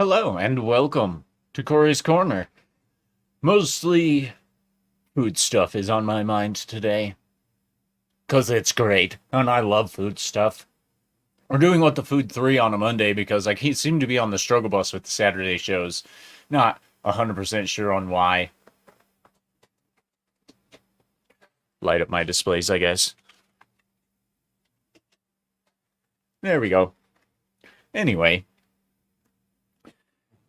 Hello and welcome to Cory's Corner. Mostly food stuff is on my mind today. 'Cause it's great, and I love food stuff. We're doing What the Food 3 on a Monday because I can't seem to be on the struggle bus with the Saturday shows. Not 100% sure on why. Light up my displays, I guess. There we go. Anyway.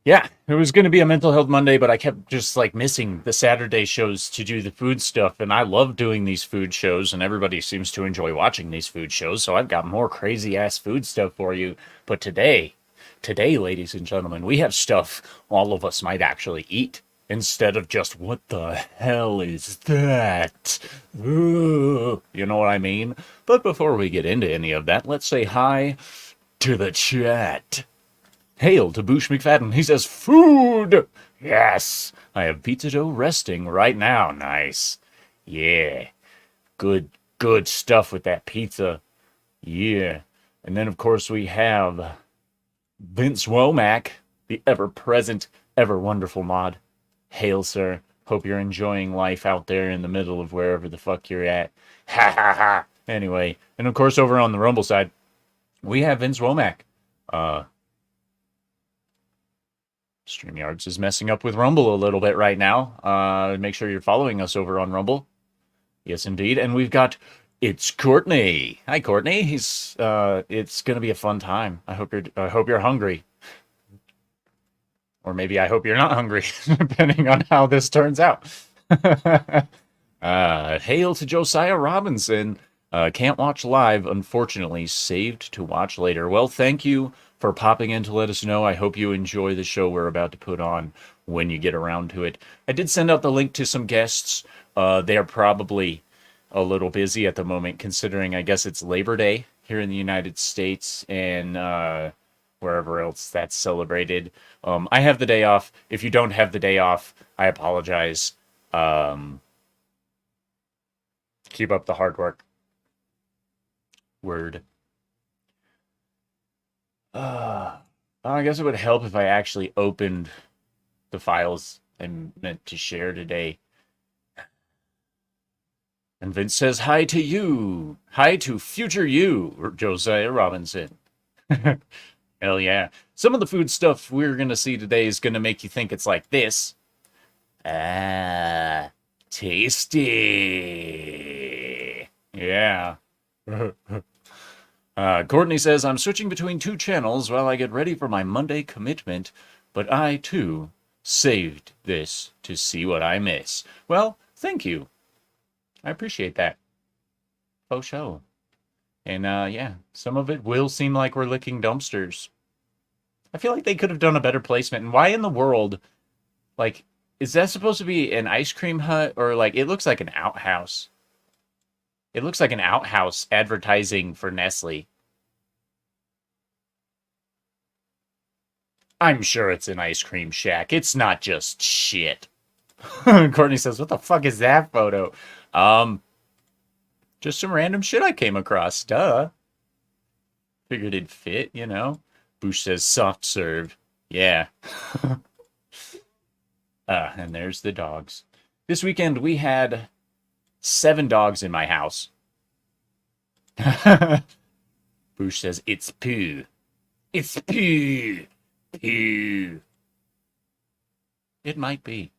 Yeah, it was going to be a mental health Monday, but I kept just like missing the Saturday shows to do the food stuff. And I love doing these food shows, and everybody seems to enjoy watching these food shows. So I've got more crazy ass food stuff for you. But today, ladies and gentlemen, we have stuff all of us might actually eat instead of just, what the hell is that? Ooh, you know what I mean? But before we get into any of that, let's say hi to the chat. Hail to Boosh McFadden. He says, food! Yes! I have pizza dough resting right now. Nice. Yeah. Good stuff with that pizza. Yeah. And then, of course, we have Vince Womack, the ever-present, ever-wonderful mod. Hail, sir. Hope you're enjoying life out there in the middle of wherever the fuck you're at. Ha ha ha. Anyway, and of course, over on the Rumble side, we have Vince Womack. StreamYards is messing up with Rumble a little bit right now. Make sure you're following us over on Rumble. Yes, indeed. And we've got It's Courtney. Hi, Courtney. It's gonna be a fun time. I hope you're hungry, or maybe I hope you're not hungry, depending on how this turns out. Hail to Josiah Robinson. Can't watch live, unfortunately. Saved to watch later. Well, thank you for popping in to let us know. I hope you enjoy the show we're about to put on when you get around to it. I did send out the link to some guests. They are probably a little busy at the moment, considering I guess it's Labor Day here in the United States and wherever else that's celebrated. I have the day off. If you don't have the day off, I apologize. Keep up the hard work. Word. I guess it would help if I actually opened the files I meant to share today. And Vince says, hi to you. Hi to future you, Josiah Robinson. Hell yeah. Some of the food stuff we're going to see today is going to make you think it's like this. Ah, tasty. Yeah. Courtney says, I'm switching between two channels while I get ready for my Monday commitment, but I, too, saved this to see what I miss. Well, thank you. I appreciate that. Faux show. And, yeah, some of it will seem like we're licking dumpsters. I feel like they could have done a better placement. And why in the world, like, is that supposed to be an ice cream hut? Or, like, it looks like an outhouse. It looks like an outhouse advertising for Nestle. I'm sure it's an ice cream shack. It's not just shit. Courtney says, what the fuck is that photo? Just some random shit I came across. Duh. Figured it'd fit, you know. Boosh says, soft serve. Yeah. And there's the dogs. This weekend we had 7 dogs in my house. Boosh says, it's poo. It's poo. Poo. It might be.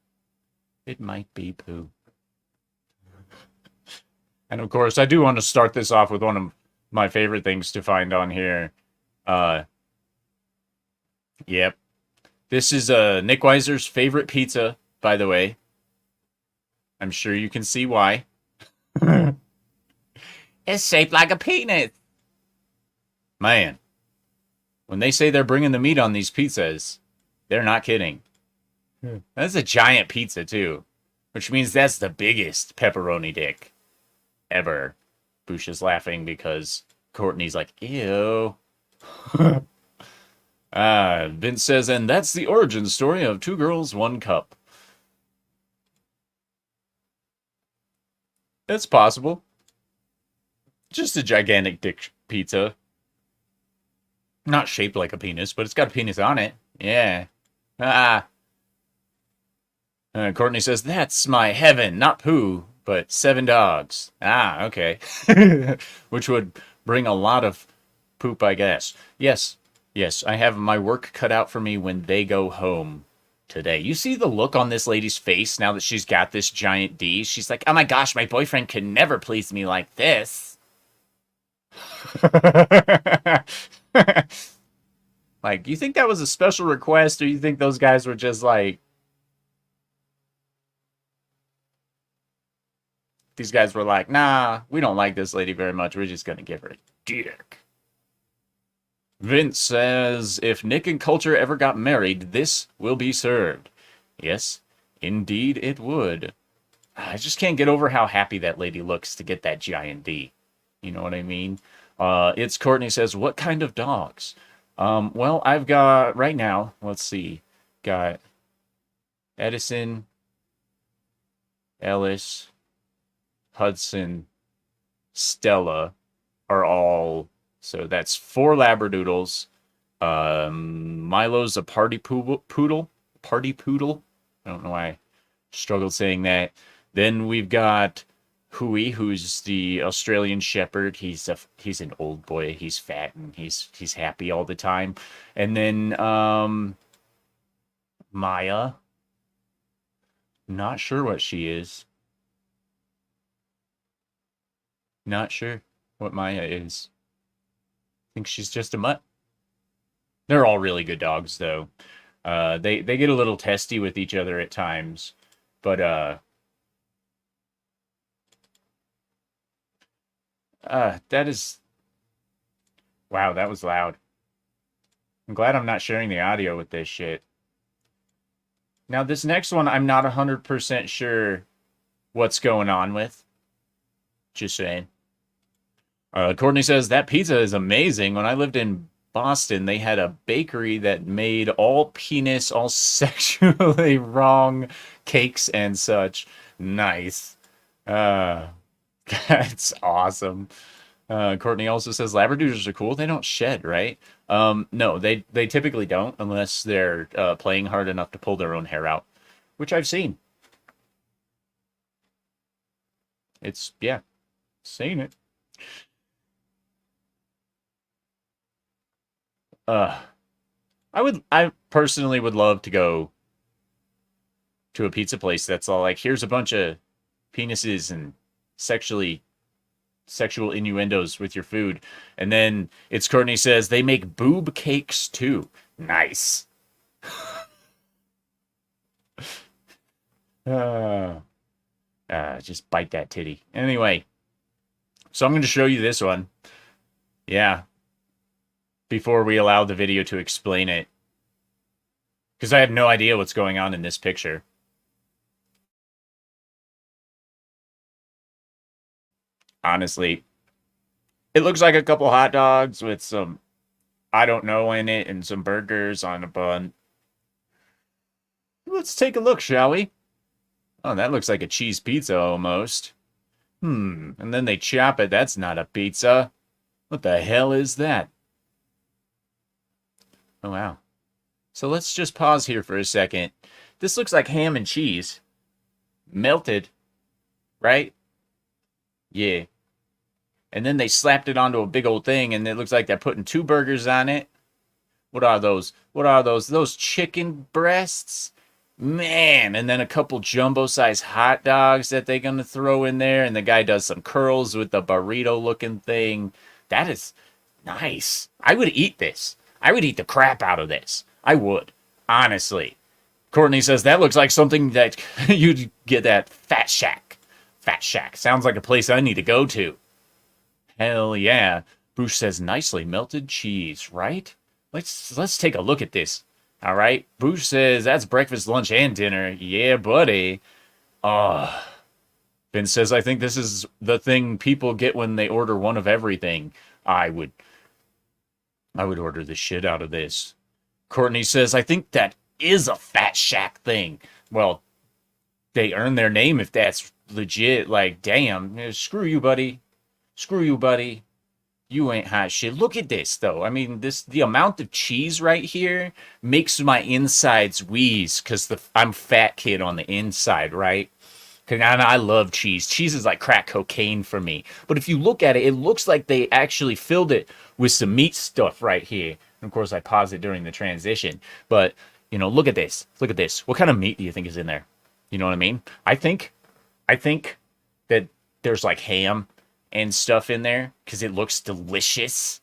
It might be poo. And of course, I do want to start this off with one of my favorite things to find on here. Yep. This is Nick Weiser's favorite pizza, by the way. I'm sure you can see why. It's shaped like a penis. Man, when they say they're bringing the meat on these pizzas, they're not kidding. That's a giant pizza, too. Which means that's the biggest pepperoni dick ever. Boosh is laughing because Courtney's like, ew. Vince says, and that's the origin story of Two Girls, One Cup. It's possible. Just a gigantic dick pizza. Not shaped like a penis, but it's got a penis on it. Yeah. Ah. Courtney says, that's my heaven, not poo, but 7 dogs. Ah, okay. Which would bring a lot of poop, I guess. Yes, yes, I have my work cut out for me when they go home today. You see the look on this lady's face now that she's got this giant D? She's like, oh my gosh, my boyfriend can never please me like this. Like, you think that was a special request, or you think those guys were just like, these guys were like, nah, we don't like this lady very much. We're just going to give her a dick. Vince says, if Nick and Culture ever got married, this will be served. Yes, indeed it would. I just can't get over how happy that lady looks to get that giant D. You know what I mean? It's Courtney says, what kind of dogs? Well, I've got, right now, let's see, got Edison, Ellis, Hudson, Stella are all, so that's 4 Labradoodles. Milo's a party poodle. I don't know why I struggled saying that. Then we've got Hui, who's the Australian Shepherd. He's an old boy. He's fat and he's happy all the time. And then Maya. Not sure what she is. Not sure what Maya is. I think she's just a mutt. They're all really good dogs, though. They get a little testy with each other at times, but that is, wow, that was loud. I'm glad I'm not sharing the audio with this shit. Now, this next one, I'm not 100% sure what's going on with. Just saying. Courtney says, that pizza is amazing. When I lived in Boston, they had a bakery that made all penis, all sexually wrong cakes and such. Nice. Uh, that's awesome. Courtney also says Labradoodles are cool. They don't shed, right? No, they typically don't unless they're playing hard enough to pull their own hair out, which I've seen. It's, yeah, seen it. Uh, I personally would love to go to a pizza place that's all like, here's a bunch of penises and sexual innuendos with your food. And then it's Courtney says they make boob cakes too. Nice. Uh, just bite that titty. Anyway, so I'm going to show you this one. Yeah. Before we allow the video to explain it. Because I have no idea what's going on in this picture. Honestly, it looks like a couple hot dogs with some I don't know in it and some burgers on a bun. Let's take a look, shall we? Oh, that looks like a cheese pizza almost. And then they chop it. That's not a pizza. What the hell is that? Oh, wow. So let's just pause here for a second. This looks like ham and cheese. Melted, right? Yeah. And then they slapped it onto a big old thing, and it looks like they're putting 2 burgers on it. What are those? What are those? Those chicken breasts? Man, and then a couple jumbo-sized hot dogs that they're going to throw in there, and the guy does some curls with the burrito-looking thing. That is nice. I would eat this. I would eat the crap out of this. I would, honestly. Courtney says, that looks like something that you'd get at Fat Shack. Fat Shack. Sounds like a place I need to go to. Hell yeah. Bruce says, nicely melted cheese, right? Let's take a look at this. All right. Bruce says, that's breakfast, lunch, and dinner. Yeah, buddy. Oh. Vince says, I think this is the thing people get when they order one of everything. I would order the shit out of this. Courtney says, I think that is a Fat Shack thing. Well, they earn their name if that's legit. Like, damn. Screw you, buddy. Screw you, buddy. You ain't hot shit. Look at this though. I mean, the amount of cheese right here makes my insides wheeze because I'm fat kid on the inside, right? Cause I love cheese. Cheese is like crack cocaine for me. But if you look at it, it looks like they actually filled it with some meat stuff right here. And of course, I paused it during the transition. But look at this. Look at this. What kind of meat do you think is in there? You know what I mean? I think that there's like ham and stuff in there because it looks delicious.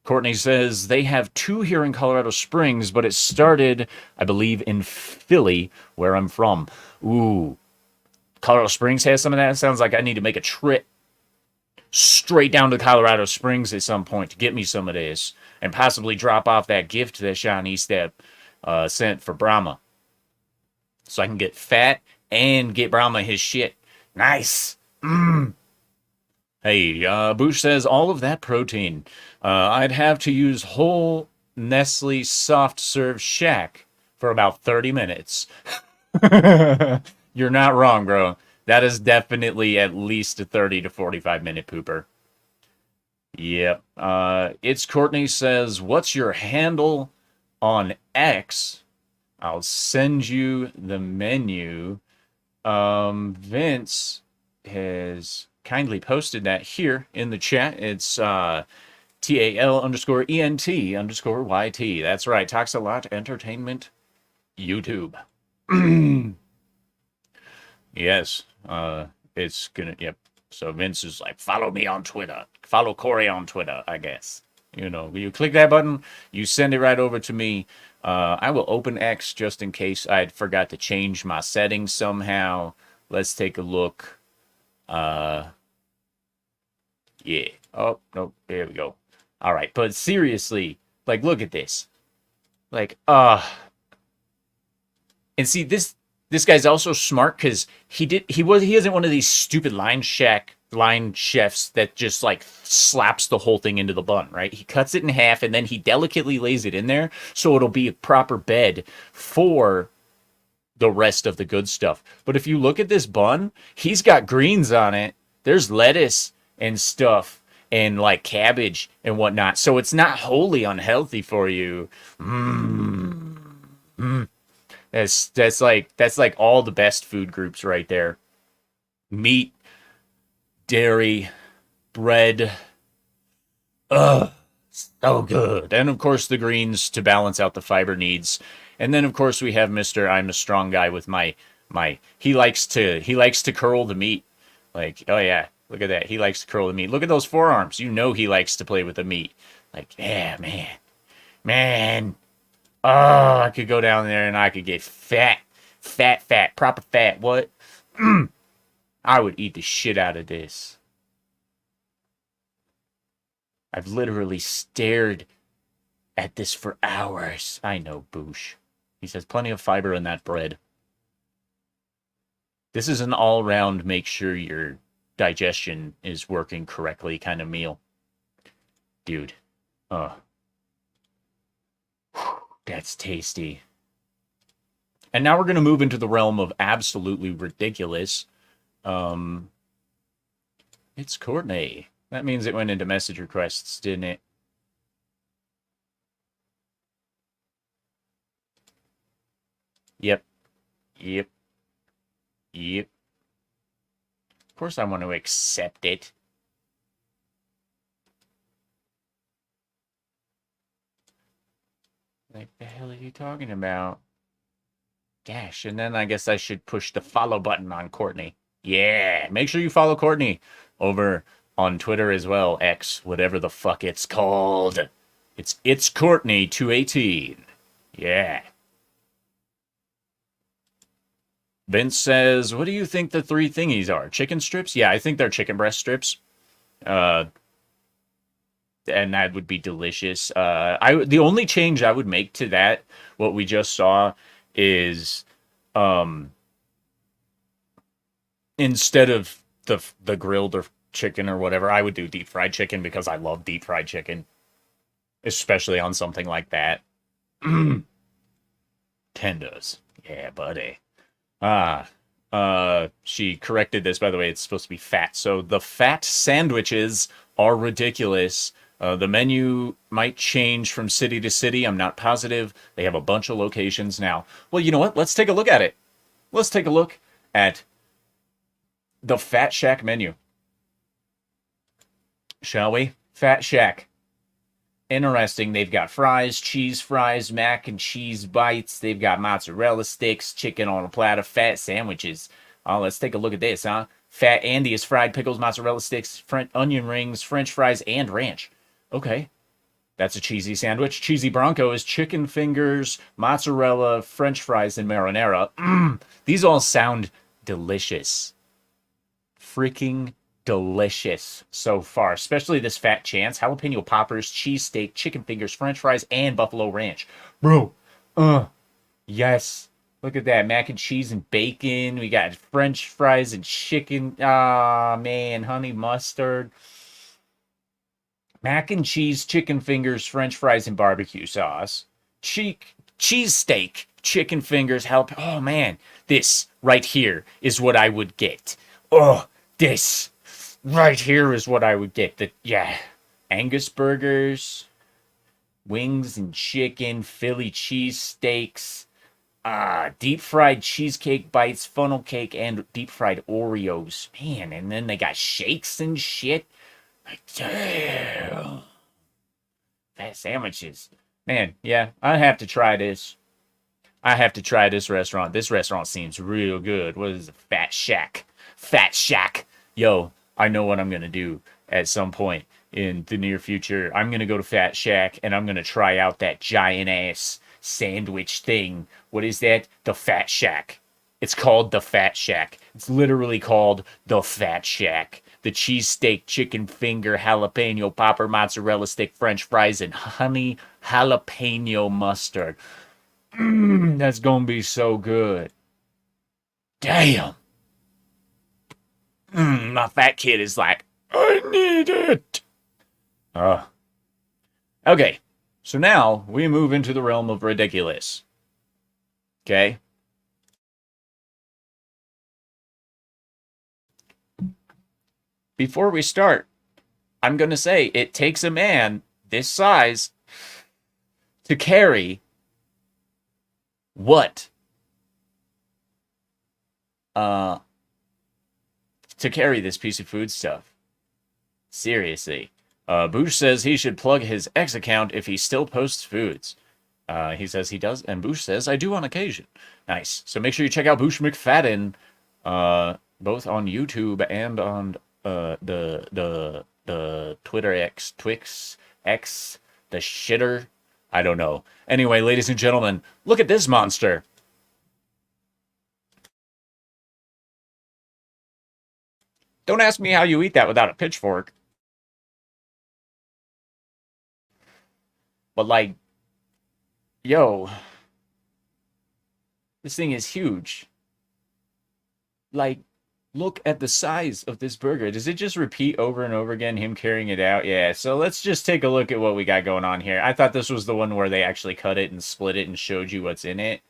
Courtney says they have two here in Colorado Springs, but it started, I believe, in Philly, where I'm from. Ooh, Colorado Springs has some of that. Sounds like I need to make a trip straight down to Colorado Springs at some point to get me some of this and possibly drop off that gift that Shawnee Step sent for Brahma. So I can get fat and get Brahma his shit. Nice. Hey, Bush says all of that protein. I'd have to use whole Nestle soft serve shack for about 30 minutes. You're not wrong, bro. That is definitely at least a 30 to 45 minute pooper. Yep. It's Courtney says, what's your handle on X? I'll send you the menu. Vince has kindly posted that here in the chat. It's T.A.L. _ENT_YT. That's right. Talks a lot Entertainment YouTube. Yes. It's gonna, yep. So Vince is like, follow me on Twitter. Follow Cory on Twitter, I guess. You click that button, you send it right over to me. I will open X just in case I forgot to change my settings somehow. Let's take a look. Yeah. Oh, no, there we go. All right, but seriously, like, look at this. Like, and see, this guy's also smart because he isn't one of these stupid line chefs that just like slaps the whole thing into the bun, right? He cuts it in half and then he delicately lays it in there so it'll be a proper bed for the rest of the good stuff. But if you look at this bun, he's got greens on it. There's lettuce and stuff and like cabbage and whatnot. So it's not wholly unhealthy for you. That's like all the best food groups right there. Meat, dairy, bread. Ugh, so good. And of course the greens to balance out the fiber needs. And then of course we have Mr. I'm a strong guy with my he likes to curl the meat. Like, oh yeah, look at that. He likes to curl the meat. Look at those forearms. You know he likes to play with the meat. Like, yeah, man. Oh, I could go down there and I could get fat, proper fat. What? I would eat the shit out of this. I've literally stared at this for hours. I know, Boosh. He says plenty of fiber in that bread. This is an all-round make sure your digestion is working correctly kind of meal. Dude. That's tasty. And now we're going to move into the realm of absolutely ridiculous. It's Courtney. That means it went into message requests, didn't it? Yep. Of course I want to accept it. Like, the hell are you talking about? Gosh, and then I guess I should push the follow button on Courtney. Yeah, make sure you follow Courtney over on Twitter as well, X, whatever the fuck it's called. It's Courtney 218. Yeah. Vince says, what do you think the three thingies are? Chicken strips? Yeah, I think they're chicken breast strips. And that would be delicious. The only change I would make to that, what we just saw, is instead of the grilled or chicken or whatever, I would do deep fried chicken because I love deep fried chicken, especially on something like that. Tenders, yeah, buddy. She corrected this, by the way. It's supposed to be fat. So the fat sandwiches are ridiculous. The menu might change from city to city. I'm not positive. They have a bunch of locations now. Well, you know what? Let's take a look at it. Let's take a look at the Fat Shack menu. Shall we? Fat Shack. Interesting. They've got fries, cheese fries, mac and cheese bites. They've got mozzarella sticks, chicken on a platter, fat sandwiches. Oh, let's take a look at this, huh? Fat Andy's fried pickles, mozzarella sticks, onion rings, French fries, and ranch. Okay. That's a cheesy sandwich. Cheesy Bronco is chicken fingers, mozzarella, French fries, and marinara. These all sound delicious. Freaking delicious so far, especially this Fat Chance. Jalapeno poppers, cheesesteak, chicken fingers, French fries, and buffalo ranch. Bro, yes. Look at that. Mac and cheese and bacon. We got French fries and chicken. Ah, man. Honey mustard. Mac and cheese, chicken fingers, French fries, and barbecue sauce. Cheesesteak, chicken fingers, jalapeno. Oh, man. This right here is what I would get. Oh, this right here is what I would get. Yeah. Angus burgers, wings and chicken, Philly cheesesteaks. Deep fried cheesecake bites, funnel cake, and deep fried Oreos. Man, and then they got shakes and shit. Like, damn. Fat sandwiches. Man, yeah, I have to try this. I have to try this restaurant. This restaurant seems real good. What is it? Fat Shack. Fat Shack. Yo, I know what I'm going to do at some point in the near future. I'm going to go to Fat Shack and I'm going to try out that giant ass sandwich thing. What is that? The Fat Shack. It's called the Fat Shack. It's literally called the Fat Shack. The cheesesteak, chicken finger, jalapeno popper, mozzarella stick, French fries, and honey jalapeno mustard. That's gonna be so good. Damn. My fat kid is like, I need it. Okay. So now we move into the realm of ridiculous. Okay? Before we start, I'm going to say it takes a man this size to carry what? To carry this piece of food stuff. Seriously. Boosh says he should plug his X account if he still posts foods. He says he does, and Boosh says, I do on occasion. Nice. So make sure you check out Boosh McFadden, both on YouTube and on the Twitter Twix X, the shitter. I don't know. Anyway, ladies and gentlemen, look at this monster. Don't ask me how you eat that without a pitchfork. But like, yo, this thing is huge. Like, look at the size of this burger. Does it just repeat over and over again, him carrying it out? Yeah, so let's just take a look at what we got going on here. I thought this was the one where they actually cut it and split it and showed you what's in it.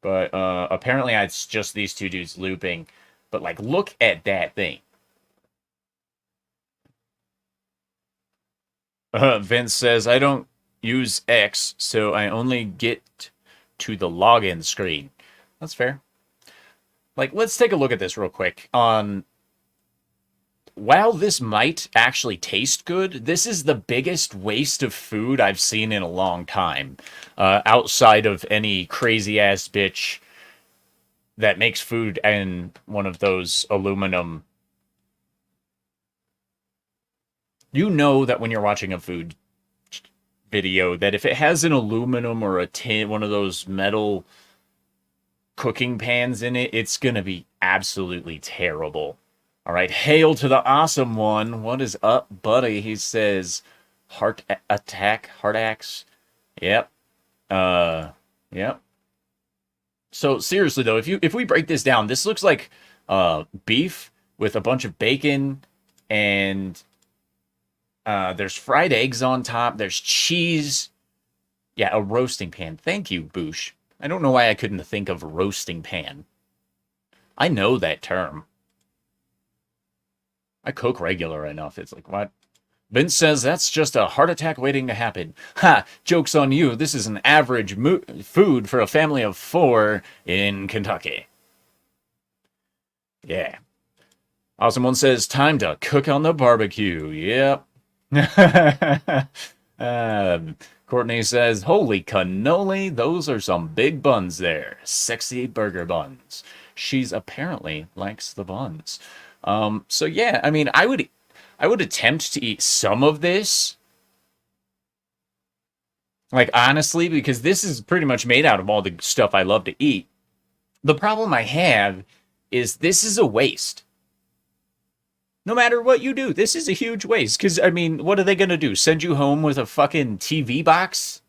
But apparently it's just these two dudes looping. But like, look at that thing. Vince says, I don't use X, so I only get to the login screen. That's fair. Like, let's take a look at this real quick. While this might actually taste good, this is the biggest waste of food I've seen in a long time. Outside of any crazy-ass bitch that makes food in one of those aluminum. You know that when you're watching a food video, that if it has an aluminum or a tin, one of those metal cooking pans in it, it's gonna be absolutely terrible. All right, hail to the awesome one. What is up, buddy? He says, heart attack, heart axe. Yep. Yep. So seriously though, if we break this down, this looks like beef with a bunch of bacon and there's fried eggs on top. There's cheese. Yeah, a roasting pan. Thank you, Boosh. I don't know why I couldn't think of a roasting pan. I know that term. I cook regular enough. It's like, what? Vince says that's just a heart attack waiting to happen. Ha! Joke's on you. This is an average food for a family of 4 in Kentucky. Yeah. Awesome one says time to cook on the barbecue. Yep. Courtney says, holy cannoli, those are some big buns there. Sexy burger buns. She's apparently likes the buns. So yeah, I mean, I would attempt to eat some of this. Like honestly, because this is pretty much made out of all the stuff I love to eat. The problem I have is this is a waste. No matter what you do, this is a huge waste. Because, I mean, what are they going to do? Send you home with a fucking TV box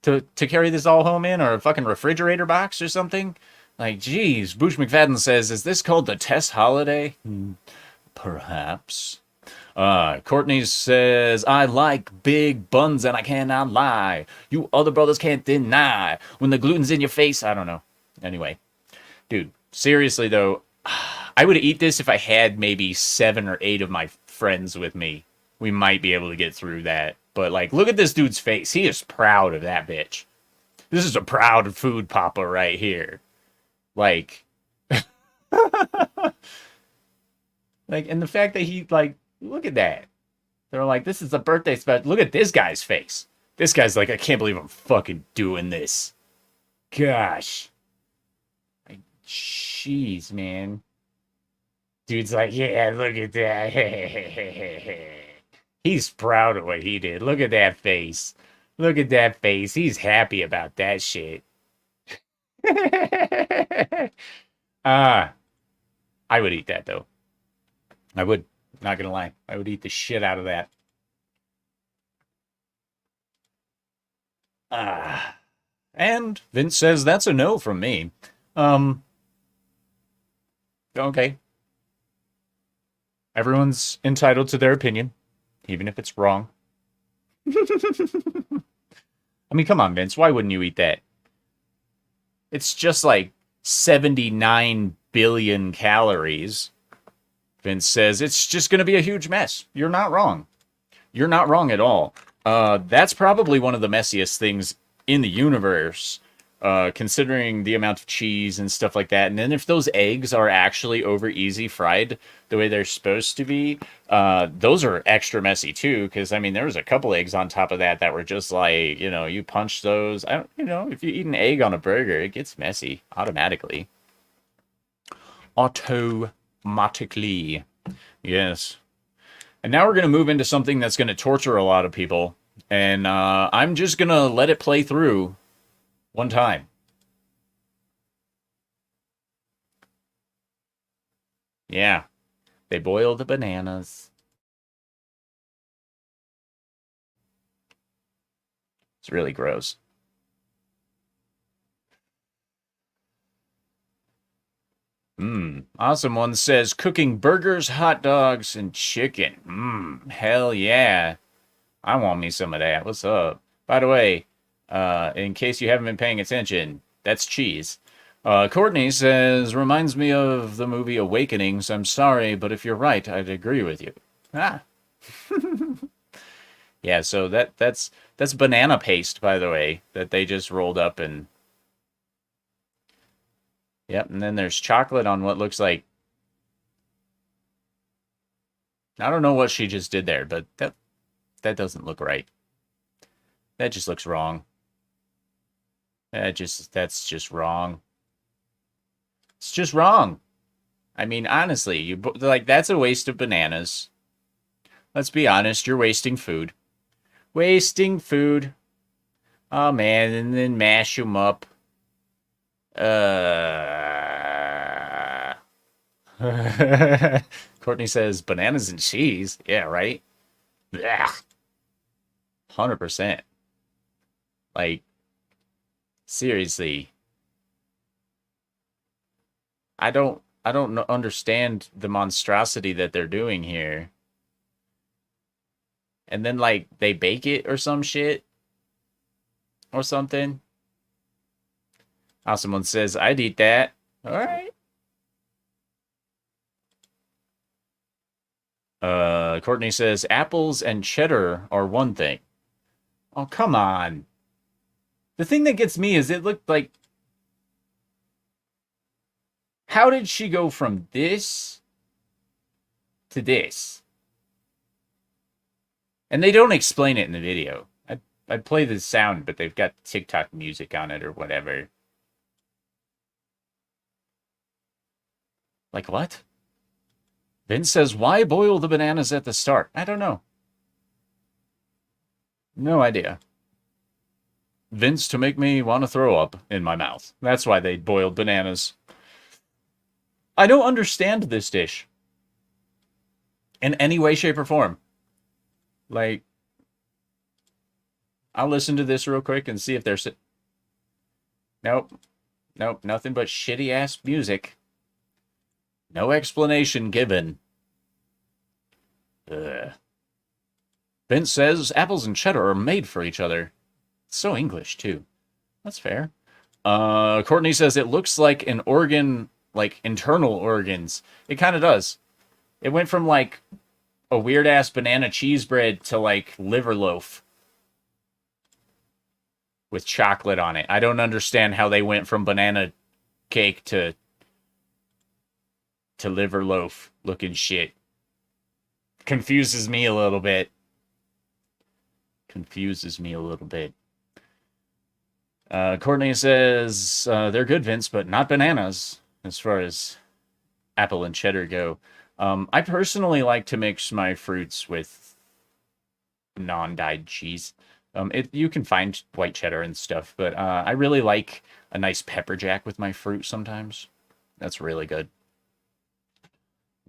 to carry this all home in? Or a fucking refrigerator box or something? Like, geez. Boosh McFadden says, is this called the Tess Holiday? Perhaps. Courtney says, I like big buns and I cannot lie. You other brothers can't deny. When the gluten's in your face, I don't know. Anyway. Dude, seriously though, I would eat this if I had maybe 7 or 8 of my friends with me. We might be able to get through that. But, like, look at this dude's face. He is proud of that bitch. This is a proud food papa right here. Like, and the fact that he, like, look at that. They're like, this is a birthday special. Look at this guy's face. This guy's like, I can't believe I'm fucking doing this. Gosh. Like, jeez, man. Dude's like, yeah, look at that. He's proud of what he did. Look at that face. Look at that face. He's happy about that shit. I would eat that, though. I would. Not gonna lie. I would eat the shit out of that. And Vince says that's a no from me. Okay. Everyone's entitled to their opinion, even if it's wrong. I mean, come on, Vince. Why wouldn't you eat that? It's just like 79 billion calories. Vince says it's just going to be a huge mess. You're not wrong. You're not wrong at all. That's probably one of the messiest things in the universe, considering the amount of cheese and stuff like that. And then if those eggs are actually over easy fried the way they're supposed to be, those are extra messy too. Because I mean, there was a couple eggs on top of that were just like, you punch those. If you eat an egg on a burger, it gets messy automatically. Automatically, yes. And now we're going to move into something that's going to torture a lot of people. And I'm just going to let it play through one time. Yeah. They boil the bananas. It's really gross. Awesome one says cooking burgers, hot dogs, and chicken. Hell yeah. I want me some of that. What's up? By the way, in case you haven't been paying attention, that's cheese. Courtney says, reminds me of the movie Awakenings. I'm sorry, but if you're right, I'd agree with you. Ah. Yeah, so that's banana paste, by the way, that they just rolled up and... Yep, and then there's chocolate on what looks like... I don't know what she just did there, but that doesn't look right. That just looks wrong. That's just wrong. It's just wrong. I mean, honestly, that's a waste of bananas. Let's be honest, you're wasting food. Wasting food. Oh man, and then mash them up. Courtney says bananas and cheese. Yeah, right? Yeah. 100%. Like, seriously. I don't understand the monstrosity that they're doing here. And then, like, they bake it or some shit. Or something. Someone says, I'd eat that. Alright. Courtney says apples and cheddar are one thing. Oh, come on. The thing that gets me is it looked like. How did she go from this to this? And they don't explain it in the video. I'd play the sound, but they've got TikTok music on it or whatever. Like what? Vince says, why boil the bananas at the start? I don't know. No idea. Vince to make me want to throw up in my mouth. That's why they boiled bananas. I don't understand this dish in any way, shape, or form. Like, I'll listen to this real quick and see if there's... Nope. Nope, nothing but shitty-ass music. No explanation given. Ugh. Vince says apples and cheddar are made for each other. It's so English, too. That's fair. Courtney says it looks like an organ, like internal organs. It kind of does. It went from, like, a weird-ass banana cheese bread to, like, liver loaf. With chocolate on it. I don't understand how they went from banana cake to liver loaf looking shit. Confuses me a little bit. Courtney says, they're good, Vince, but not bananas, as far as apple and cheddar go. I personally like to mix my fruits with non-dyed cheese. You can find white cheddar and stuff, but I really like a nice pepper jack with my fruit sometimes. That's really good.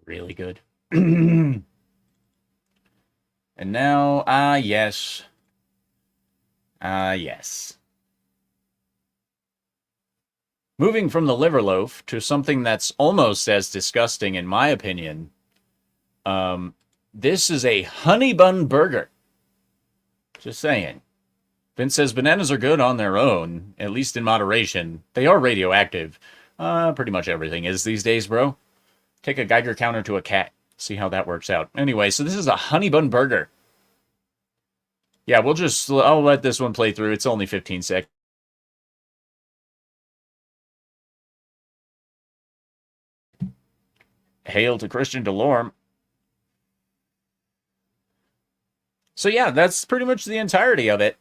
Really good. And now, yes. Yes. Moving from the liver loaf to something that's almost as disgusting, in my opinion. This is a honey bun burger. Just saying. Vince says bananas are good on their own, at least in moderation. They are radioactive. Pretty much everything is these days, bro. Take a Geiger counter to a cat. See how that works out. Anyway, so this is a honey bun burger. Yeah, I'll let this one play through. It's only 15 seconds. Hail to Christian DeLorme. So yeah, that's pretty much the entirety of it.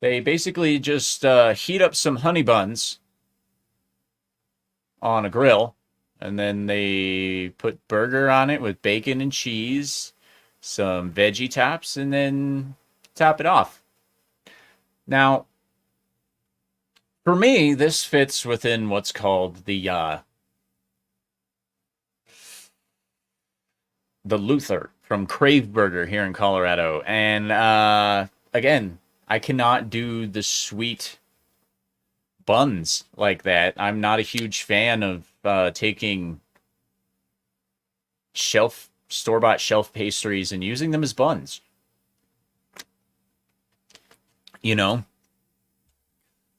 They basically just heat up some honey buns on a grill, and then they put burger on it with bacon and cheese, some veggie tops, and then top it off. Now, for me, this fits within what's called the Luther from Crave Burger here in Colorado. And again, I cannot do the sweet buns like that. I'm not a huge fan of taking store-bought shelf pastries and using them as buns. You know?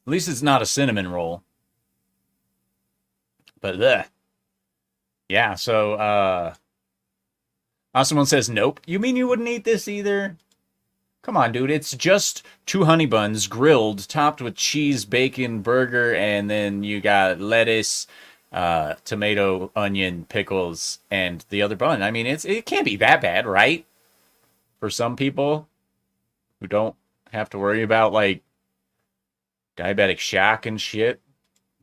At least it's not a cinnamon roll. But, yeah, so, someone says, nope. You mean you wouldn't eat this either? Come on, dude. It's just 2 honey buns grilled, topped with cheese, bacon, burger, and then you got lettuce, tomato, onion, pickles, and the other bun. I mean, it can't be that bad, right? For some people who don't have to worry about, like, diabetic shock and shit.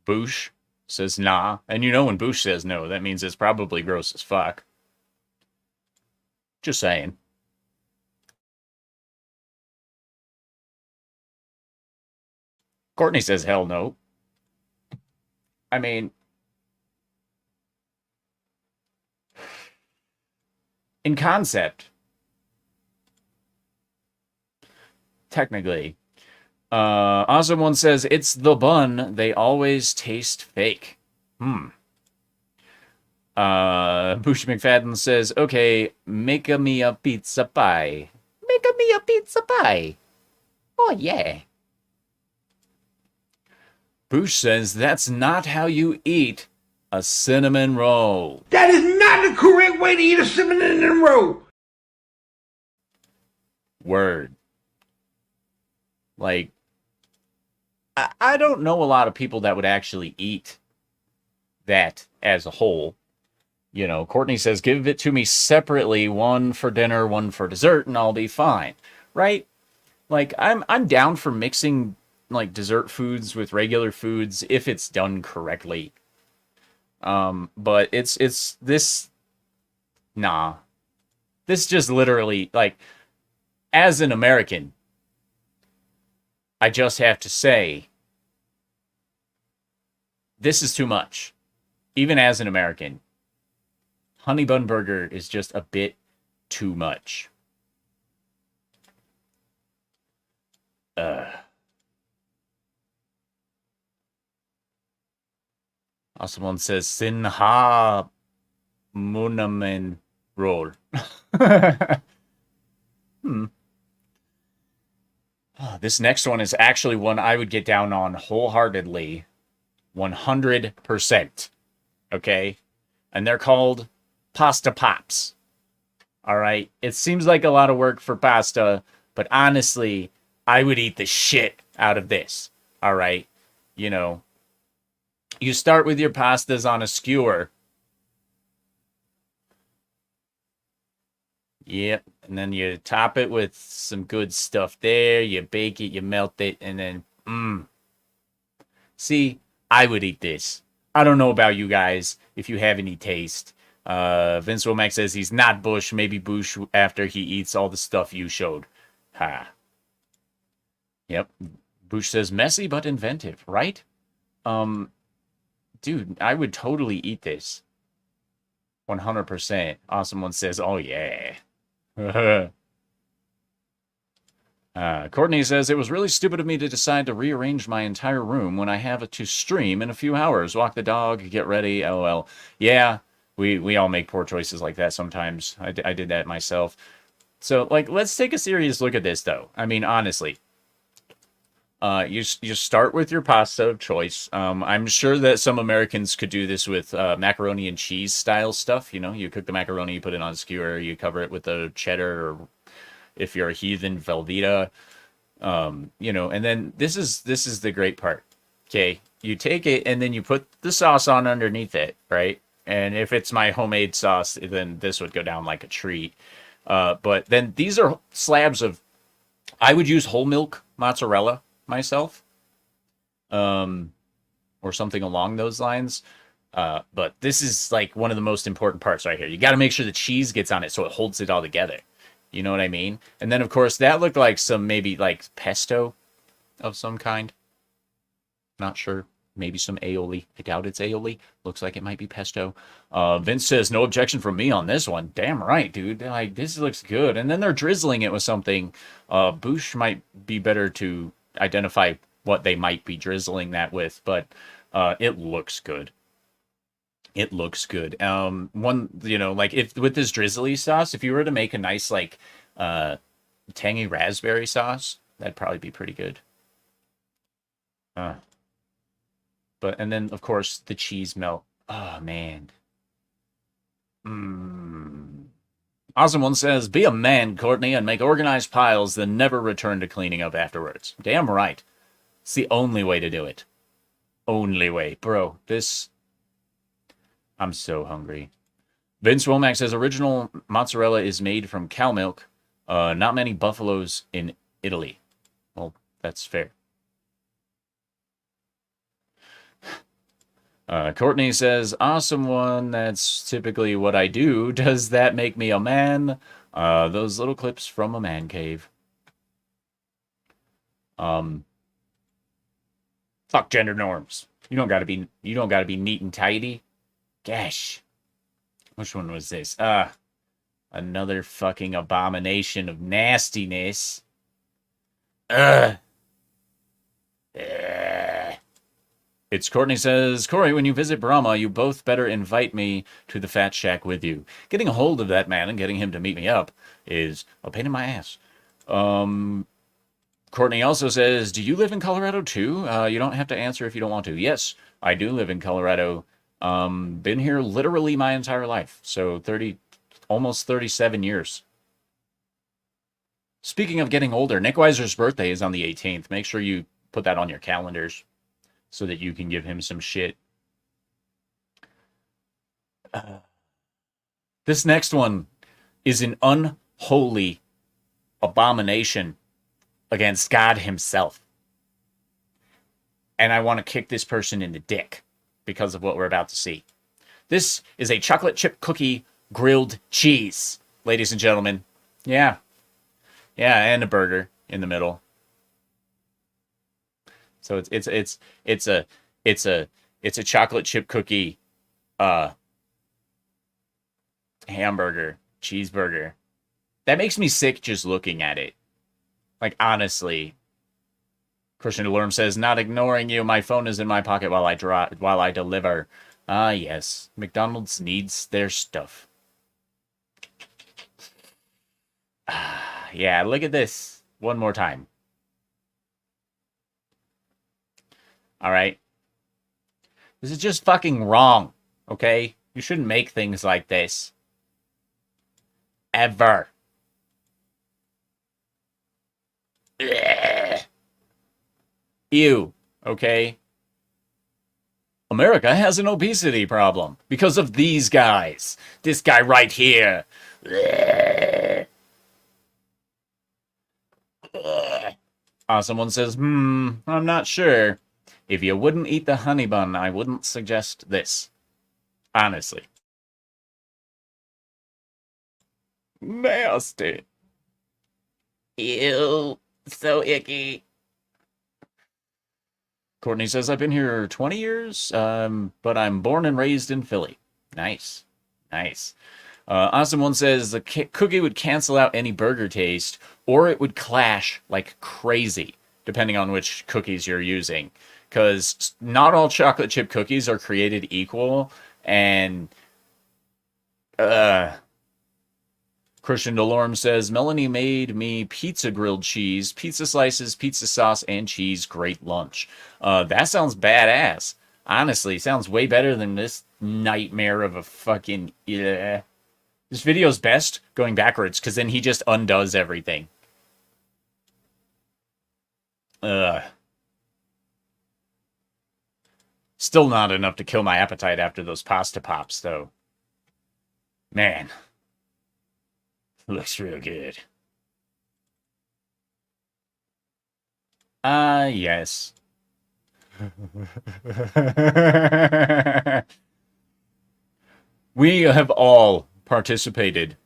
Boosh says nah. And you know when Boosh says no, that means it's probably gross as fuck. Just saying. Courtney says hell no. I mean, in concept, technically. Awesome One says, it's the bun. They always taste fake. Bush McFadden says, okay, make me a pizza pie. Make me a pizza pie. Oh, yeah. Bush says, that's not how you eat A cinnamon roll. That is not the correct way to eat a cinnamon roll. Word. Like, I don't know a lot of people that would actually eat that as a whole. You know, Courtney says, give it to me separately, one for dinner, one for dessert, and I'll be fine. Right? Like, I'm down for mixing like dessert foods with regular foods if it's done correctly. But it's this nah. This just literally, like, as an American, I just have to say this is too much. Even as an American, honey bun burger is just a bit too much. Awesome one says Sinha Munaman roll. This next one is actually one I would get down on wholeheartedly. 100%. Okay? And they're called pasta pops. All right? It seems like a lot of work for pasta, but honestly, I would eat the shit out of this. All right? You know, you start with your pastas on a skewer. Yep. And then you top it with some good stuff there. You bake it, you melt it, and then, See, I would eat this. I don't know about you guys, if you have any taste. Vince Womack says he's not Bush, maybe Bush after he eats all the stuff you showed. Ha. Yep. Bush says messy but inventive, right? Dude, I would totally eat this. 100%. Awesome one says, oh yeah. Courtney says, it was really stupid of me to decide to rearrange my entire room when I have to stream in a few hours. Walk the dog, get ready, lol. Yeah, we all make poor choices like that sometimes. I did that myself. So, like, let's take a serious look at this, though. I mean, honestly. You start with your pasta of choice. I'm sure that some Americans could do this with macaroni and cheese style stuff. You know, you cook the macaroni, you put it on a skewer, you cover it with the cheddar, or if you're a heathen, Velveeta. You know, and then this is the great part. Okay, you take it and then you put the sauce on underneath it, right? And if it's my homemade sauce, then this would go down like a treat. But then these are slabs of. I would use whole milk mozzarella myself, or something along those lines. But this is like one of the most important parts right here. You got to make sure the cheese gets on it so it holds it all together. You know what I mean? And then, of course, that looked like some maybe like pesto of some kind. Not sure. Maybe some aioli. I doubt it's aioli. Looks like it might be pesto. Vince says, no objection from me on this one. Damn right, dude. Like, this looks good. And then they're drizzling it with something. Boosh might be better to identify what they might be drizzling that with, but it looks good. It looks good. One, you know, like if with this drizzly sauce, if you were to make a nice like tangy raspberry sauce, that'd probably be pretty good. But and then of course the cheese melt. Oh man. Awesome one says, be a man, Courtney, and make organized piles, then never return to cleaning up afterwards. Damn right. It's the only way to do it. Only way. Bro, this... I'm so hungry. Vince Womack says, original mozzarella is made from cow milk. Not many buffaloes in Italy. Well, that's fair. Courtney says, awesome one. That's typically what I do. Does that make me a man? Those little clips from a man cave. Fuck gender norms. You don't gotta be neat and tidy. Gosh. Which one was this? Another fucking abomination of nastiness. It's Courtney says, Cory, when you visit Brahma, you both better invite me to the Fat Shack with you. Getting a hold of that man and getting him to meet me up is a pain in my ass. Courtney also says, do you live in Colorado too? You don't have to answer if you don't want to. Yes, I do live in Colorado. Been here literally my entire life. So 30, almost 37 years. Speaking of getting older, Nick Weiser's birthday is on the 18th. Make sure you put that on your calendars so that you can give him some shit. This next one is an unholy abomination against God himself. And I want to kick this person in the dick because of what we're about to see. This is a chocolate chip cookie grilled cheese, ladies and gentlemen. Yeah. Yeah, and a burger in the middle. So it's a chocolate chip cookie hamburger, cheeseburger. That makes me sick just looking at it. Like, honestly. Christian Delorme says, not ignoring you. My phone is in my pocket while I deliver. Ah, yes. McDonald's needs their stuff. Yeah, look at this. One more time. All right. This is just fucking wrong. Okay? You shouldn't make things like this. Ever. Ugh. Ew. Okay? America has an obesity problem because of these guys. This guy right here. Someone says, I'm not sure. If you wouldn't eat the honey bun, I wouldn't suggest this. Honestly. Nasty. Ew. So icky. Courtney says, I've been here 20 years, but I'm born and raised in Philly. Nice. Nice. Awesome One says, the cookie would cancel out any burger taste, or it would clash like crazy, depending on which cookies you're using. Because not all chocolate chip cookies are created equal, and Christian Delorme says, Melanie made me pizza grilled cheese, pizza slices, pizza sauce, and cheese. Great lunch. That sounds badass. Honestly, sounds way better than this nightmare of a fucking... This video's best going backwards, because then he just undoes everything. Still not enough to kill my appetite after those pasta pops, though. Man. Looks real good. Yes. We have all participated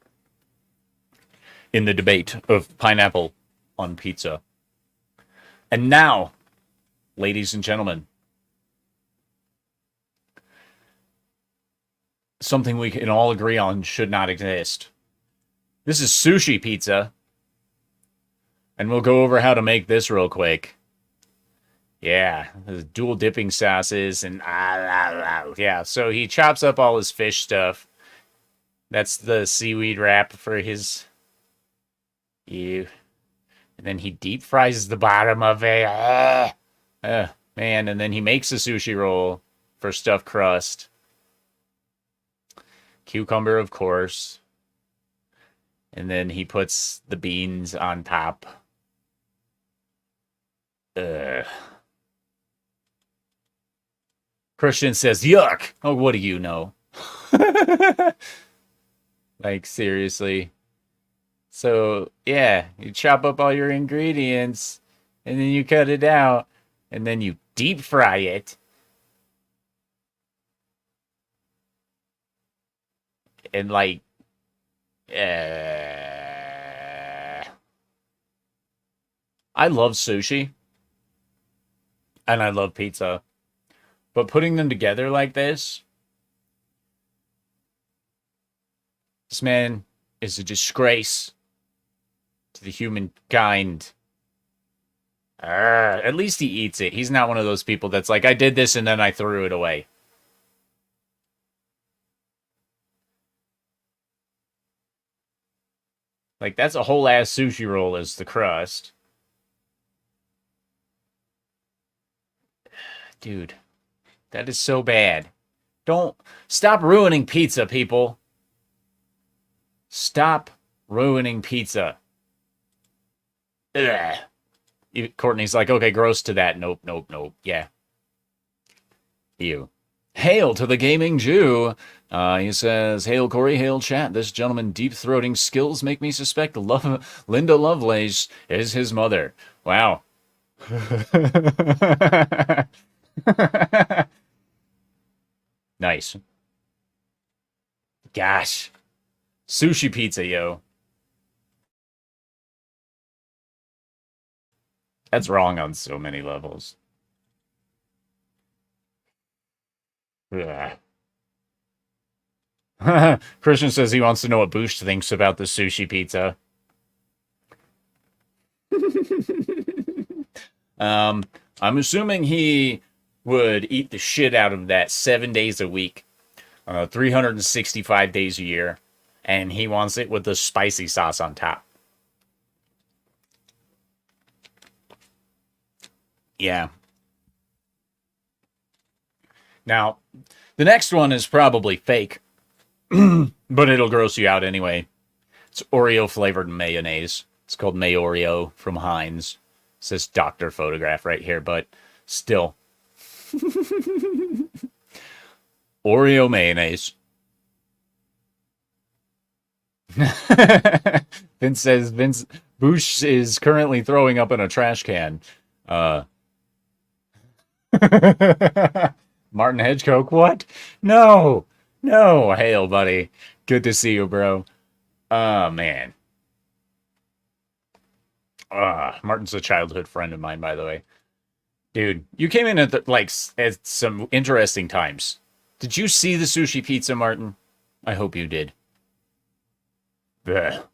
in the debate of pineapple on pizza. And now, ladies and gentlemen, something we can all agree on should not exist. This is sushi pizza. And we'll go over how to make this real quick. Yeah, there's dual dipping sauces and yeah, so he chops up all his fish stuff. That's the seaweed wrap for his... Ew. And then he deep fries the bottom of it. Man, and then he makes a sushi roll for stuffed crust. Cucumber, of course. And then he puts the beans on top. Christian says, yuck! Oh, what do you know? Like, seriously. So, yeah, you chop up all your ingredients, and then you cut it out, and then you deep fry it. And, like, I love sushi, and I love pizza, but putting them together like this man is a disgrace to the humankind. At least he eats it. He's not one of those people that's like, I did this and then I threw it away. Like, that's a whole ass sushi roll as the crust. Dude, that is so bad. Don't stop ruining pizza, people. Stop ruining pizza. Ugh. Courtney's like, okay, gross to that. Nope, nope, nope. Yeah. Ew. Hail to the gaming Jew. He says, hail Cory, hail chat. This gentleman deep-throating skills make me suspect Linda Lovelace is his mother. Wow. Nice. Gosh. Sushi pizza, yo. That's wrong on so many levels. Ugh. Christian says he wants to know what Boosh thinks about the sushi pizza. I'm assuming he would eat the shit out of that 7 days a week, 365 days a year, and he wants it with the spicy sauce on top. Yeah. Now, the next one is probably fake, but it'll gross you out anyway. It's Oreo flavored mayonnaise. It's called Mayoreo from Heinz. It says doctor photograph right here, but still. Oreo mayonnaise. Vince says Boosh is currently throwing up in a trash can. Martin Hedgecoke, what? No, no. Hail, buddy. Good to see you, bro. Oh, man. Martin's a childhood friend of mine, by the way. Dude, you came in at at some interesting times. Did you see the sushi pizza, Martin? I hope you did. Blech.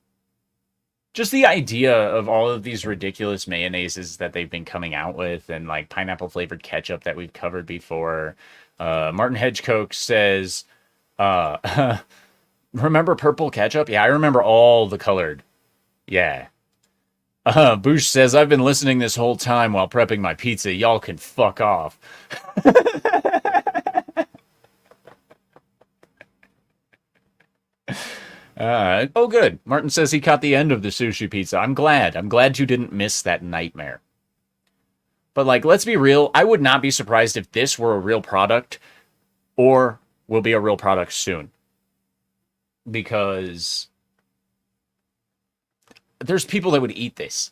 Just the idea of all of these ridiculous mayonnaises that they've been coming out with, and like pineapple flavored ketchup that we've covered before. Martin Hedgecoke says, remember purple ketchup? Yeah, I remember all the colored. Yeah. Boosh says, I've been listening this whole time while prepping my pizza. Y'all can fuck off. Oh, good. Martin says he caught the end of the sushi pizza. I'm glad. I'm glad you didn't miss that nightmare. But, like, let's be real. I would not be surprised if this were a real product or will be a real product soon. Because there's people that would eat this.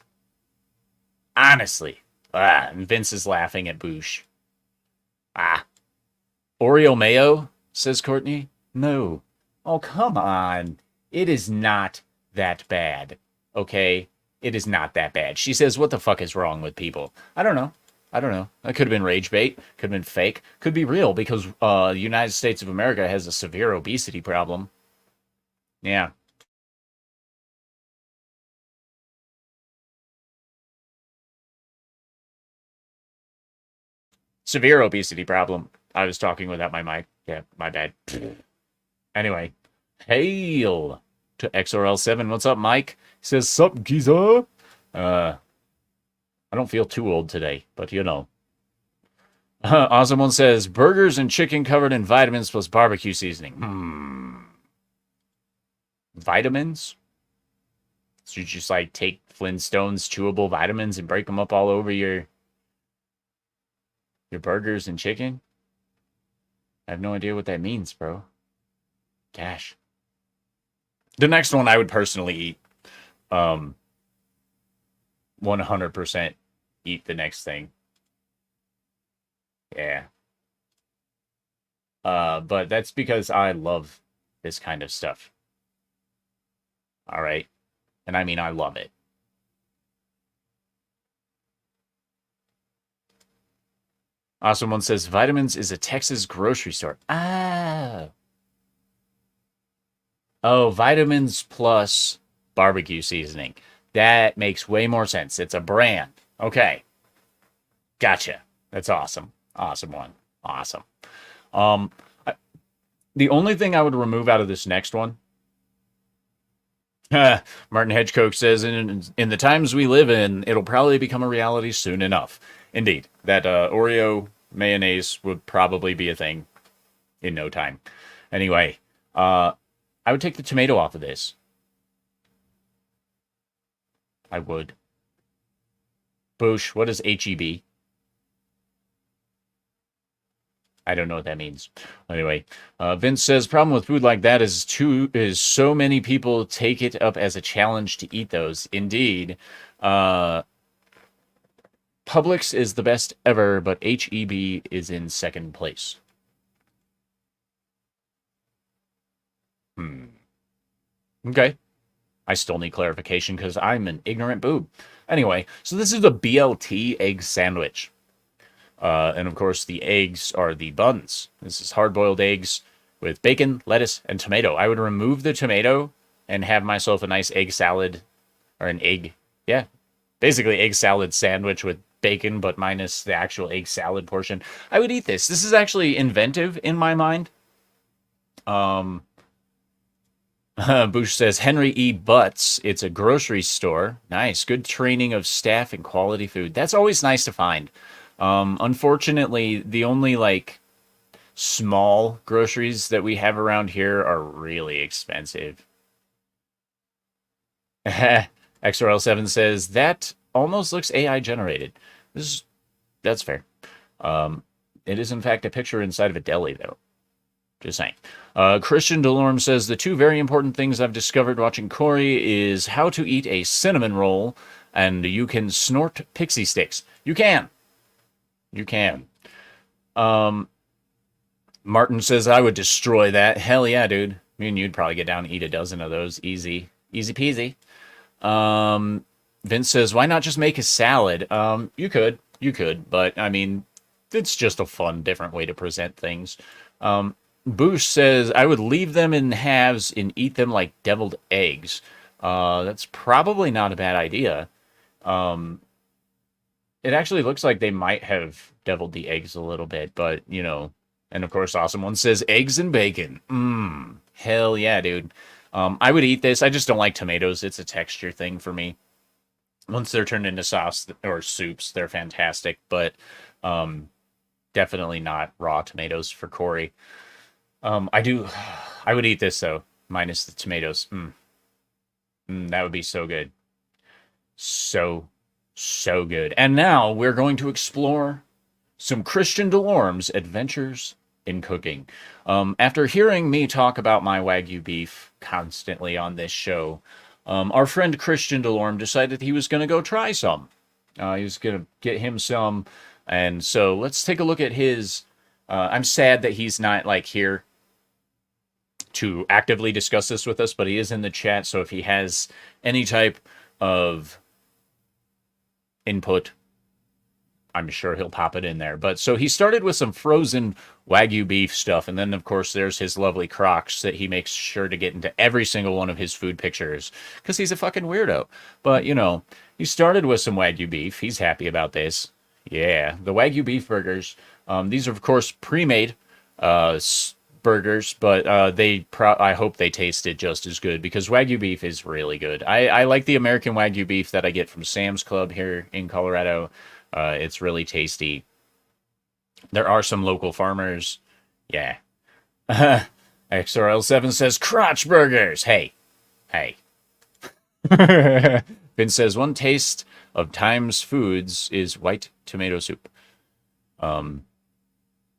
Honestly. And Vince is laughing at Boosh. Oreo mayo, says Courtney. No. Oh, come on. It is not that bad. Okay? It is not that bad. She says, what the fuck is wrong with people? I don't know. That could have been rage bait. Could have been fake. Could be real because the United States of America has a severe obesity problem. Yeah. Severe obesity problem. I was talking without my mic. Yeah, my bad. Anyway. Hail to XRL7. What's up, Mike? He says, sup, geezer? I don't feel too old today, but you know. Awesome One says, burgers and chicken covered in vitamins plus barbecue seasoning. Vitamins? So you just like take Flintstones chewable vitamins and break them up all over your burgers and chicken? I have no idea what that means, bro. Gosh. The next one I would personally eat. 100% eat the next thing. Yeah. But that's because I love this kind of stuff. All right. And I mean, I love it. Awesome One says, Vitamins is a Texas grocery store. Oh, Vitamins plus barbecue seasoning. That makes way more sense. It's a brand. Okay. Gotcha. That's awesome. Awesome One. Awesome. The only thing I would remove out of this next one, Martin Hedgecoke says, in the times we live in, it'll probably become a reality soon enough. Indeed. That Oreo mayonnaise would probably be a thing. in no time. Anyway, I would take the tomato off of this. I would. Boosh, what is HEB? I don't know what that means. Anyway, Vince says problem with food like that is so many people take it up as a challenge to eat those. Indeed, Publix is the best ever, but HEB is in second place. Okay. I still need clarification because I'm an ignorant boob. Anyway, so this is the BLT egg sandwich. And of course, the eggs are the buns. This is hard-boiled eggs with bacon, lettuce, and tomato. I would remove the tomato and have myself a nice egg salad, or an egg, yeah, basically egg salad sandwich with bacon, but minus the actual egg salad portion. I would eat this. This is actually inventive in my mind. Bush says, Henry E. Butts. It's a grocery store. Nice. Good training of staff and quality food. That's always nice to find. Unfortunately, the only, like, small groceries that we have around here are really expensive. XRL7 says, that almost looks AI generated. That's fair. It is, in fact, a picture inside of a deli, though. Just saying. Christian Delorme says, the two very important things I've discovered watching Cory is how to eat a cinnamon roll, and you can snort pixie sticks. You can. You can. Martin says, I would destroy that. Hell yeah, dude. Me and you'd probably get down and eat a dozen of those. Easy. Easy peasy. Vince says, why not just make a salad? You could. You could. But, I mean, it's just a fun, different way to present things. Boosh says, I would leave them in halves and eat them like deviled eggs. That's probably not a bad idea. It actually looks like they might have deviled the eggs a little bit, but, you know. And, of course, Awesome One says, eggs and bacon. Hell yeah, dude. I would eat this. I just don't like tomatoes. It's a texture thing for me. Once they're turned into sauce or soups, they're fantastic. But definitely not raw tomatoes for Cory. I would eat this, though, minus the tomatoes. That would be so good. So good. And now we're going to explore some Christian Delorme's adventures in cooking. After hearing me talk about my Wagyu beef constantly on this show, our friend Christian Delorme decided he was going to go try some. He was going to get him some. And so let's take a look at his... I'm sad that he's not, like, here to actively discuss this with us, but he is in the chat, so if he has any type of input, I'm sure he'll pop it in there. But so he started with some frozen Wagyu beef stuff, and then, of course, there's his lovely Crocs that he makes sure to get into every single one of his food pictures, because he's a fucking weirdo. But, you know, he started with some Wagyu beef. He's happy about this. Yeah, the Wagyu beef burgers. These are, of course, pre-made burgers, but I hope they tasted just as good, because Wagyu beef is really good. I like the American Wagyu beef that I get from Sam's Club here in Colorado. It's really tasty. There are some local farmers. Yeah. XRL7 says, crotch burgers! Hey. Vince says, one taste of Times Foods is white tomato soup.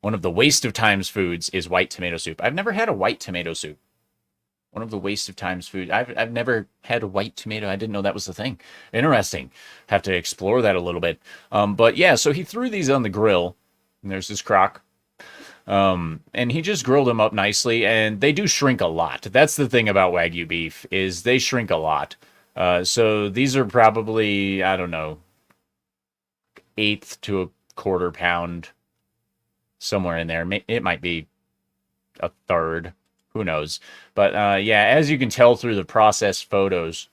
One of the waste of Times Foods is white tomato soup. I've never had a white tomato soup. One of the waste of Times food. I've never had a white tomato. I didn't know that was the thing. Interesting. Have to explore that a little bit. But yeah, so he threw these on the grill. And there's his crock. And he just grilled them up nicely. And they do shrink a lot. That's the thing about Wagyu beef, is they shrink a lot. So these are probably, I don't know, 1/8 to a 1/4 pound. Somewhere in there. It might be 1/3. Who knows? But yeah, as you can tell through the processed photos,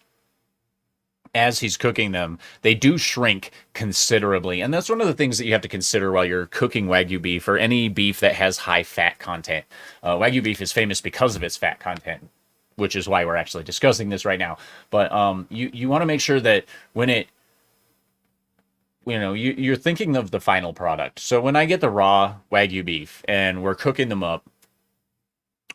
as he's cooking them, they do shrink considerably. And that's one of the things that you have to consider while you're cooking Wagyu beef, or any beef that has high fat content. Wagyu beef is famous because of its fat content, which is why we're actually discussing this right now. But you want to make sure that when it... You know, you're thinking of the final product. So when I get the raw Wagyu beef and we're cooking them up,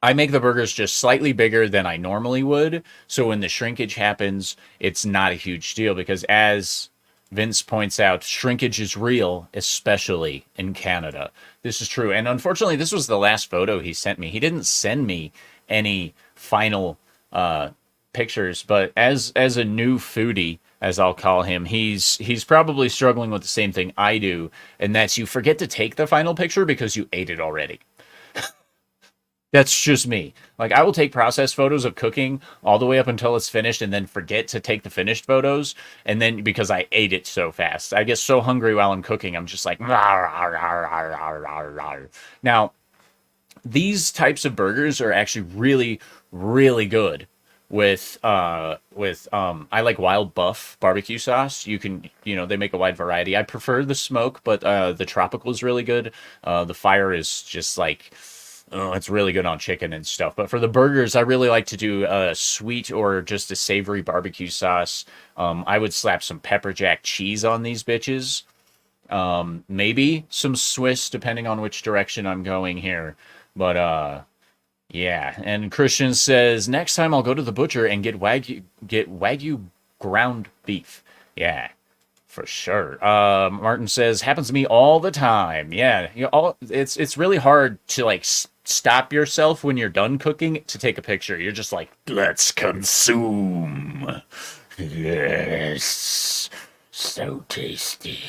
I make the burgers just slightly bigger than I normally would. So when the shrinkage happens, it's not a huge deal because, as Vince points out, shrinkage is real, especially in Canada. This is true. And unfortunately, this was the last photo he sent me. He didn't send me any final pictures, but as a new foodie, as I'll call him, he's probably struggling with the same thing I do, and that's you forget to take the final picture because you ate it already. That's just me. Like, I will take process photos of cooking all the way up until it's finished and then forget to take the finished photos. And then because I ate it so fast, I get so hungry while I'm cooking. I'm just like, "Rawr, rawr, rawr, rawr, rawr, rawr." Now, these types of burgers are actually really, really good I like Wild Buff barbecue sauce. They make a wide variety. I prefer the smoke, but the tropical is really good. The fire is just like, oh, it's really good on chicken and stuff. But for the burgers, I really like to do a sweet or just a savory barbecue sauce. I would slap some pepper jack cheese on these bitches. Maybe some Swiss, depending on which direction I'm going here. But yeah. And Christian says next time I'll go to the butcher and get wagyu ground beef. Yeah, for sure. Martin says happens to me all the time. Yeah, it's really hard to like stop yourself when you're done cooking to take a picture. You're just like, let's consume. Yes, so tasty.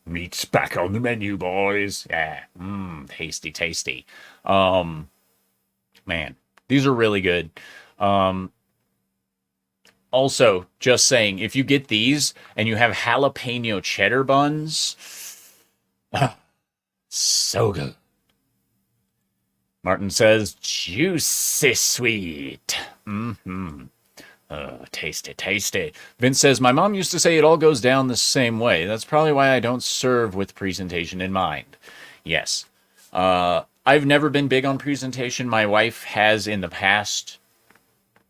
Meat's back on the menu, boys. Yeah, tasty, tasty. Man, these are really good. Um, Also, just saying, if you get these and you have jalapeno cheddar buns, so good. Martin says, juicy sweet. Mm-hmm. Tasty, tasty. Vince says, my mom used to say it all goes down the same way. That's probably why I don't serve with presentation in mind. Yes. I've never been big on presentation. My wife has in the past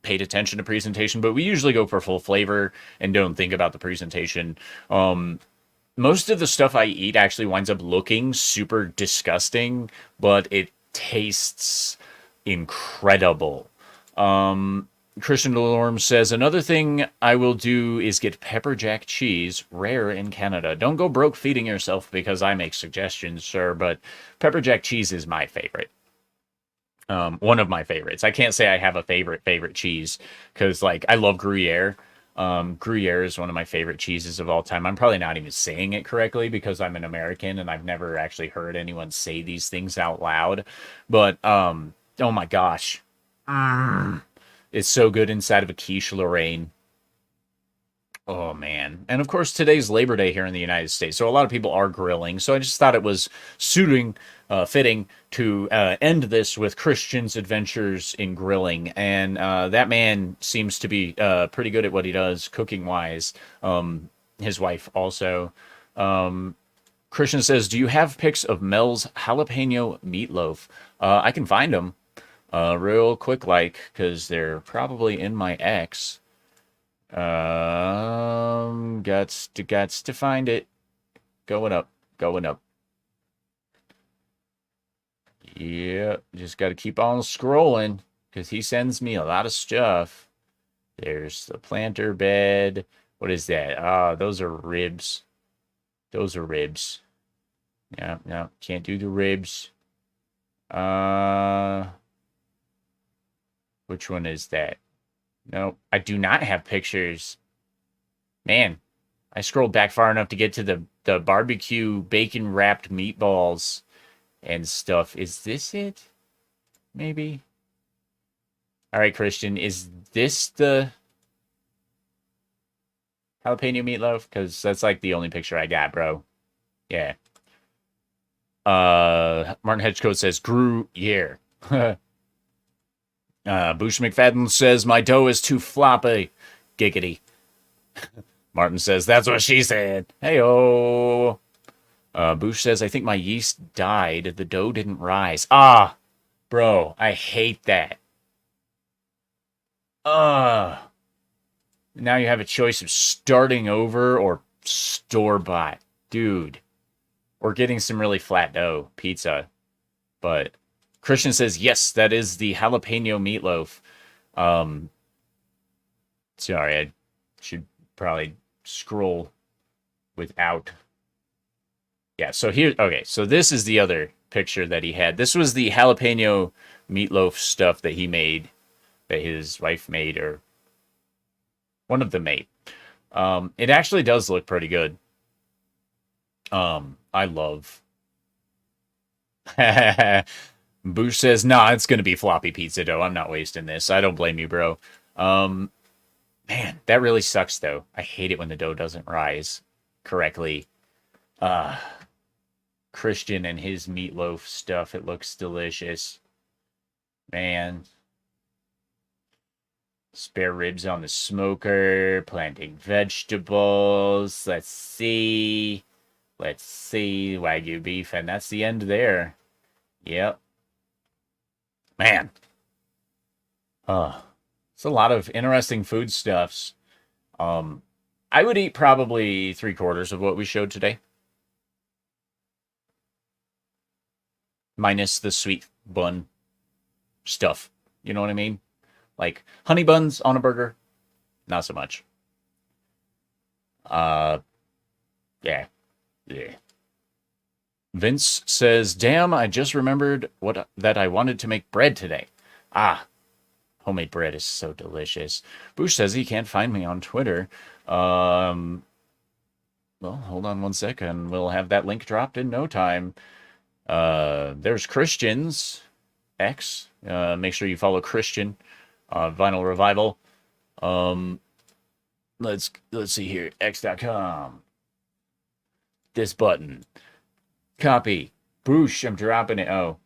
paid attention to presentation, but we usually go for full flavor and don't think about the presentation. Most of the stuff I eat actually winds up looking super disgusting, but it tastes incredible. Christian Delorme says, another thing I will do is get pepper jack cheese, rare in Canada. Don't go broke feeding yourself because I make suggestions, sir, but pepper jack cheese is my favorite. One of my favorites. I can't say I have a favorite cheese because, like, I love Gruyere. Gruyere is one of my favorite cheeses of all time. I'm probably not even saying it correctly because I'm an American and I've never actually heard anyone say these things out loud. But oh my gosh, it's so good inside of a quiche Lorraine. Oh man. And of course today's Labor Day here in the United States. So a lot of people are grilling. So I just thought it was fitting to end this with Christian's adventures in grilling. And that man seems to be pretty good at what he does cooking wise. His wife also. Christian says, do you have pics of Mel's jalapeno meatloaf? I can find them real quick, like, because they're probably in my X. Gots to find it. Going up. Yeah, just got to keep on scrolling because he sends me a lot of stuff. There's the planter bed. What is that? Ah, those are ribs. Yeah, no, can't do the ribs. Which one is that? No, I do not have pictures. Man, I scrolled back far enough to get to the barbecue bacon wrapped meatballs and stuff. Is this it? Maybe. All right, Christian, is this the jalapeno meatloaf? Because that's like the only picture I got, bro. Yeah. Martin Hedgecoat says Gruyere. Bush McFadden says my dough is too floppy. Giggity. Martin says that's what she said. Hey-oh. Bush says I think my yeast died. The dough didn't rise. Ah, bro, I hate that. Now you have a choice of starting over or store-bought. Dude. Or getting some really flat dough pizza. But Christian says, yes, that is the jalapeno meatloaf. Sorry, I should probably scroll without. Yeah, so here, okay, so this is the other picture that he had. This was the jalapeno meatloaf stuff that he made, that his wife made, or one of them made. It actually does look pretty good. I love. Boosh says, nah, it's gonna be floppy pizza dough. I'm not wasting this. I don't blame you, bro. Man, that really sucks though. I hate it when the dough doesn't rise correctly. Christian and his meatloaf stuff, it looks delicious. Man. Spare ribs on the smoker, planting vegetables. Let's see. Wagyu beef, and that's the end there. Yep. Man. It's a lot of interesting foodstuffs. I would eat probably 3/4 of what we showed today. Minus the sweet bun stuff. You know what I mean? Like honey buns on a burger, not so much. Yeah. Vince says, "Damn, I just remembered that I wanted to make bread today." Homemade bread is so delicious. Boosh says he can't find me on Twitter. Well, hold on one second. We'll have that link dropped in no time. There's Christian's X. Make sure you follow Christian. Vinyl Revival. Let's see here. X.com. This button. Copy. Boosh, I'm dropping it. Oh.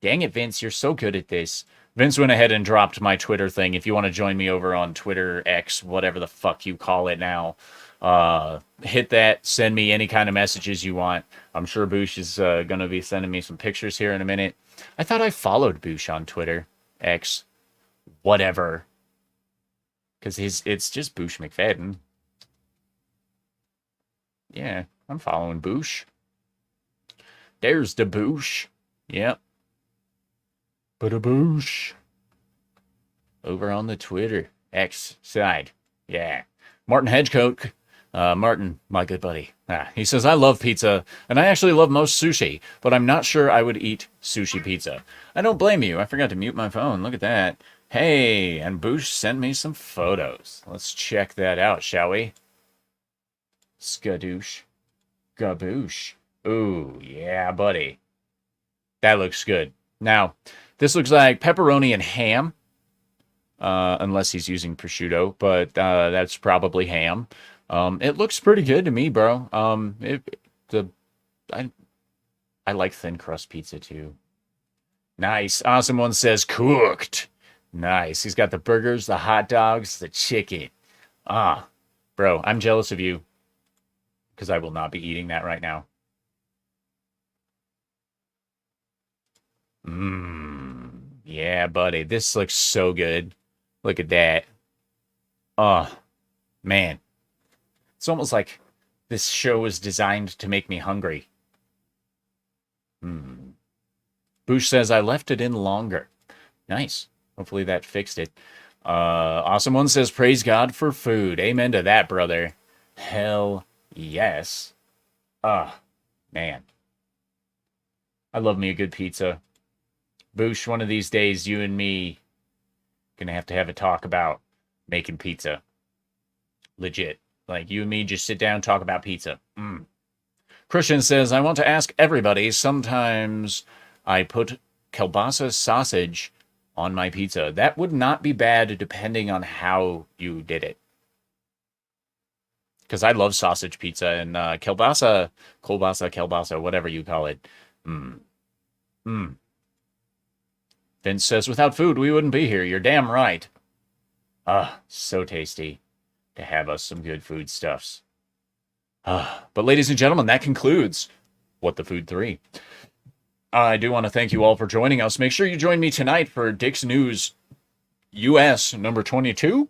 Dang it, Vince. You're so good at this. Vince went ahead and dropped my Twitter thing. If you want to join me over on Twitter, X, whatever the fuck you call it now, hit that. Send me any kind of messages you want. I'm sure Boosh is going to be sending me some pictures here in a minute. I thought I followed Boosh on Twitter. X. Whatever. Because it's just Boosh McFadden. Yeah, I'm following Boosh. There's the Boosh. Yep. But a Boosh. Over on the Twitter. X side. Yeah. Martin Hedgecoat. Martin, my good buddy. He says, I love pizza, and I actually love most sushi, but I'm not sure I would eat sushi pizza. I don't blame you. I forgot to mute my phone. Look at that. Hey, and Boosh sent me some photos. Let's check that out, shall we? Skadoosh. Gaboosh. Ooh, yeah, buddy. That looks good. Now, this looks like pepperoni and ham. Unless he's using prosciutto, but that's probably ham. It looks pretty good to me, bro. I like thin crust pizza too. Nice. Awesome one says cooked. Nice. He's got the burgers, the hot dogs, the chicken. Bro, I'm jealous of you because I will not be eating that right now. Yeah, buddy. This looks so good. Look at that. Oh, man. It's almost like this show was designed to make me hungry. Boosh says I left it in longer. Nice. Hopefully that fixed it. Awesome one says, praise God for food. Amen to that, brother. Hell yes. Man. I love me a good pizza. Boosh, one of these days, you and me gonna have a talk about making pizza. Legit. Like, you and me just sit down, talk about pizza. Christian says, I want to ask everybody, sometimes I put kielbasa sausage on my pizza. That would not be bad depending on how you did it. Because I love sausage pizza and kielbasa, whatever you call it. Vince says, without food, we wouldn't be here. You're damn right. So tasty to have us some good foodstuffs. But ladies and gentlemen, that concludes What the Food 3. I do want to thank you all for joining us. Make sure you join me tonight for Dick's News US number 22.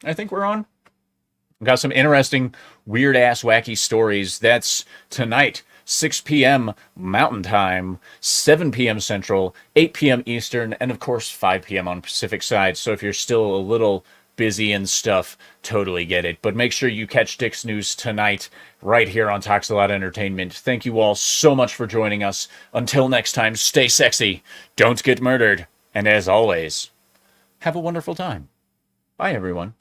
I think we're on. We've got some interesting, weird-ass, wacky stories. That's tonight. 6 p.m. Mountain Time, 7 p.m. Central, 8 p.m. Eastern, and of course 5 p.m. on Pacific side. So if you're still a little busy and stuff, totally get it. But make sure you catch Dick's News tonight right here on Talks a Lot Entertainment. Thank you all so much for joining us. Until next time, stay sexy, don't get murdered, and as always, have a wonderful time. Bye, everyone.